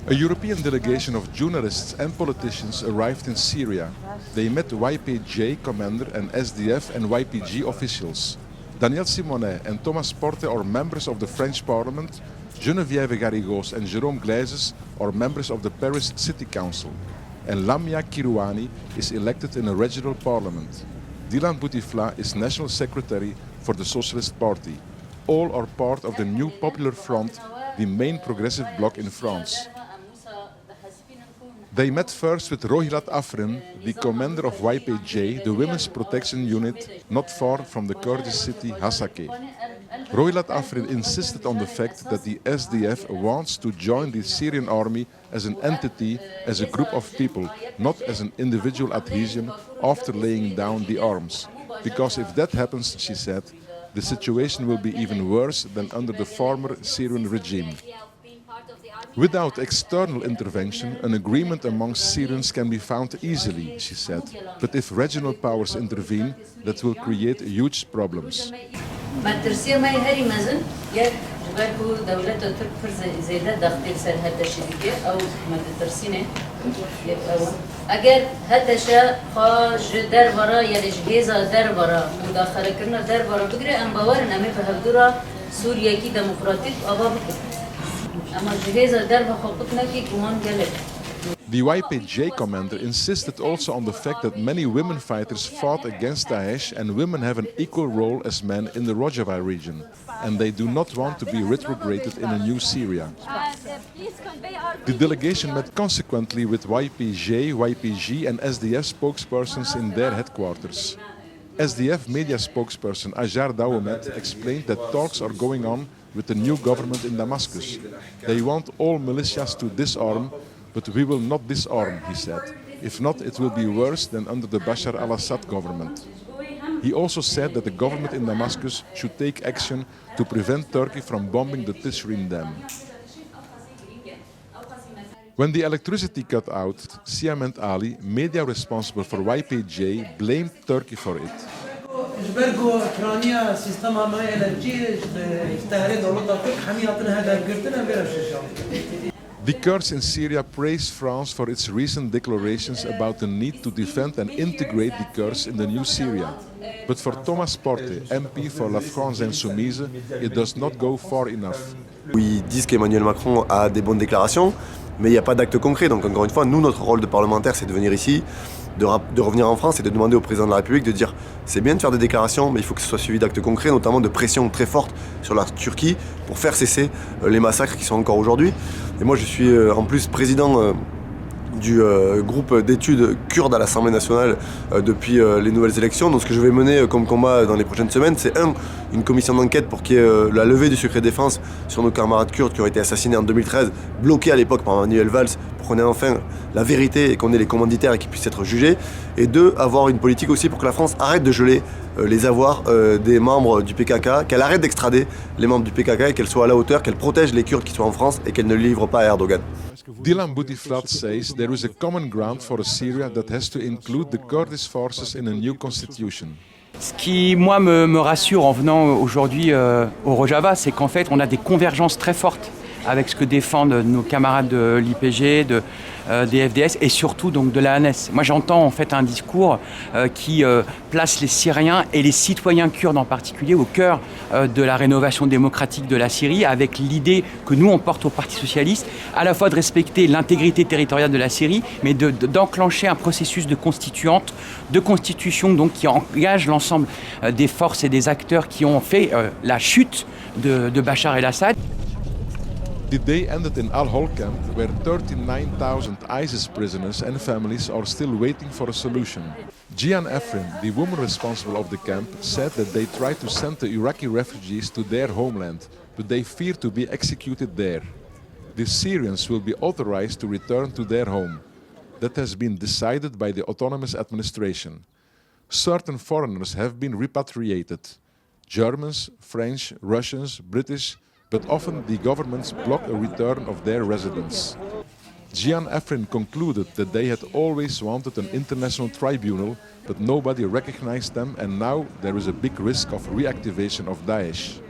A European delegation of journalists and politicians arrived in Syria. They met YPJ commander and SDF and YPG officials. Daniel Simonet and Thomas Porte are members of the French Parliament. Geneviève Garrigos and Jérôme Glaizes are members of the Paris City Council. And Lamia Kirouani is elected in a regional parliament. Dylan Bouteflika is National Secretary for the Socialist Party. All are part of the New Popular Front, the main progressive bloc in France. They met first with Rohilat Afrin, the commander of YPJ, the Women's Protection Unit, not far from the Kurdish city Hasake. Rohilat Afrin insisted on the fact that the SDF wants to join the Syrian army as an entity, as a group of people, not as an individual adhesion after laying down the arms. Because if that happens, she said, the situation will be even worse than under the former Syrian regime. Without external intervention, an agreement amongst Syrians can be found easily, she said. But if regional powers intervene, that will create huge problems. The YPJ commander insisted also on the fact that many women fighters fought against Daesh and women have an equal role as men in the Rojava region. And they do not want to be retrograded in a new Syria. The delegation met consequently with YPJ, YPG and SDF spokespersons in their headquarters. SDF Medya spokesperson Ajar Daoumet explained that talks are going on with the new government in Damascus. They want all militias to disarm, but we will not disarm, he said. If not, it will be worse than under the Bashar al-Assad government. He also said that the government in Damascus should take action to prevent Turkey from bombing the Tishreen Dam. When the electricity cut out, Siament Ali, media responsible for YPJ, blamed Turkey for it. The Kurds in Syria praise France for its recent declarations about the need to defend and integrate the Kurds in the new Syria. But for Thomas Porte, MP for La France Insoumise, it does not go far enough. Ils disent qu'Emmanuel Macron a des bonnes déclarations, mais il n'y a pas d'acte concret. Donc encore une fois, nous, notre rôle de parlementaire, c'est de venir ici, de revenir en France et de demander au président de la République de dire c'est bien de faire des déclarations, mais il faut que ce soit suivi d'actes concrets, notamment de pression très forte sur la Turquie pour faire cesser les massacres qui sont encore aujourd'hui. Et moi, je suis en plus président du groupe d'études kurdes à l'Assemblée nationale depuis les nouvelles élections. Donc ce que je vais mener comme combat dans les prochaines semaines, c'est une commission d'enquête pour qu'il y ait la levée du secret défense sur nos camarades kurdes qui ont été assassinés en 2013, bloqués à l'époque par Manuel Valls, pour qu'on ait enfin la vérité et qu'on ait les commanditaires et qu'ils puissent être jugés. Et deux, avoir une politique aussi pour que la France arrête de geler les avoirs des membres du PKK, qu'elle arrête d'extrader les membres du PKK et qu'elle soit à la hauteur, qu'elle protège les Kurdes qui sont en France et qu'elle ne les livre pas à Erdogan. Dylan Bouteflika says there is a common ground for a Syria that has to include the Kurdish forces in a new constitution. Ce qui, moi, me rassure en venant aujourd'hui au Rojava, c'est qu'en fait, on a des convergences très fortes avec ce que défendent nos camarades de l'IPG, des FDS et surtout donc de l'AANES. Moi, j'entends en fait un discours qui place les Syriens et les citoyens kurdes en particulier au cœur de la rénovation démocratique de la Syrie, avec l'idée que nous, on porte au Parti socialiste, à la fois de respecter l'intégrité territoriale de la Syrie, mais d'enclencher un processus de constitution donc, qui engage l'ensemble des forces et des acteurs qui ont fait la chute de Bachar el-Assad. The day ended in al-Hol camp, where 39,000 ISIS prisoners and families are still waiting for a solution. Jian Afrin, the woman responsible of the camp, said that they tried to send the Iraqi refugees to their homeland, but they fear to be executed there. The Syrians will be authorized to return to their home. That has been decided by the autonomous administration. Certain foreigners have been repatriated. Germans, French, Russians, British, but often the governments block a return of their residents. Jian Afrin concluded that they had always wanted an international tribunal, but nobody recognized them, and now there is a big risk of reactivation of Daesh.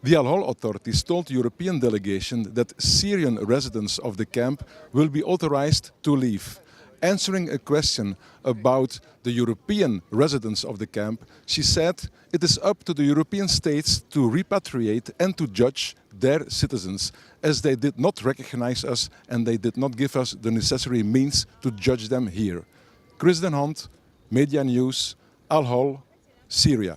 The al-Hol authorities told the European delegation that Syrian residents of the camp will be authorized to leave. Answering a question about the European residents of the camp, she said it is up to the European states to repatriate and to judge their citizens, as they did not recognize us and they did not give us the necessary means to judge them here. Chris Den Hond, Medya News, al-Hol, Syria.